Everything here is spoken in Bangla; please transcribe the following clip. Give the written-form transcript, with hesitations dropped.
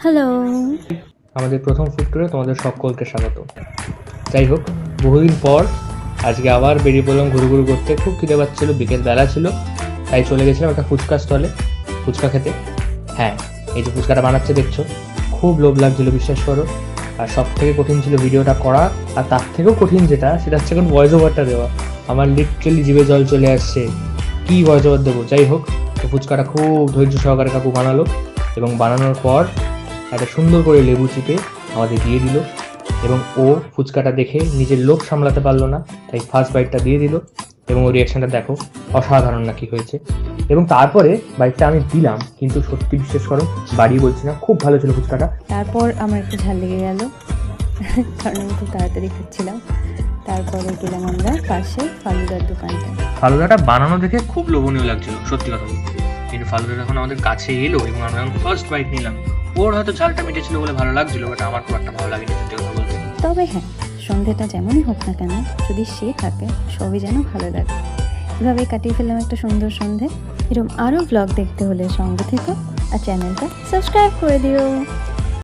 হ্যালো। আমাদের প্রথম ফুড ট্যুরে তোমাদের সকলকে স্বাগত। যাই হোক, বহুদিন পর আজকে আবার বেরিয়ে পড়লাম ঘুরু করতে। খুব খিদে পাচ্ছিল, বিকেল বেলা ছিল, তাই চলে গেছিলাম একটা ফুচকা স্টলে ফুচকা খেতে। হ্যাঁ, এই যে ফুচকাটা বানাচ্ছে দেখছো, খুব লোভ লাগছিল, বিশ্বাস করো। আর সব থেকে কঠিন ছিল ভিডিওটা করা, আর তার থেকেও কঠিন সেটা হচ্ছে এখন ভয়েস ওভারটা দেওয়া। আমার লিটারেলি জিভে জল চলে আসছে, কী ভয়েস ওভার দেবো। যাই হোক, তো ফুচকাটা খুব ধৈর্য সহকারে কাকু বানালো, এবং বানানোর পর একটা সুন্দর করে লেবু চিপে আমাদের দিয়ে দিল, এবং ও ফুচকাটা দেখে নিজের লোভ সামলাতে পারলো না, তাই ফার্স্ট বাইটটা দিয়ে দিল। এবং ওর রিয়াকশানটা দেখো, অসাধারণ না কি হয়েছে। এবং তারপরে বাইকটা আমি দিলাম, কিন্তু সত্যি বিশ্বাস করো, বাড়িয়ে বলছি না, খুব ভালো ছিল ফুচকাটা। তারপর আমার একটু ঝাল লেগে গেল, কারণ আমি খুব তাড়াতাড়ি খাচ্ছিলাম। তারপরে গেলাম আমরা পাশে ফালুদার দোকানটা। ফালুদাটা বানানো দেখে খুব লোভনীয় লাগছিল, সত্যি কথা বলতে। কিন্তু ফালুদাটা যখন আমাদের কাছে এলো এবং আমরা যখন ফার্স্ট বাইট নিলাম, ওর হয়তো ঝালটা মিটেছিল বলে ভালো লাগছিল, বাট আমার খুব একটা ভালো লাগেনি, সত্যি কথা বলতে। তবে হ্যাঁ, সন্ধেটা যেমনই হোক না কেন, যদি সে থাকে সবই যেন ভালো লাগে। এভাবেই কাটিয়ে ফেললাম একটা সুন্দর সন্ধে। এরকম আরও ব্লগ দেখতে হলে সঙ্গে থেকো আর চ্যানেলটা সাবস্ক্রাইব করে দিও।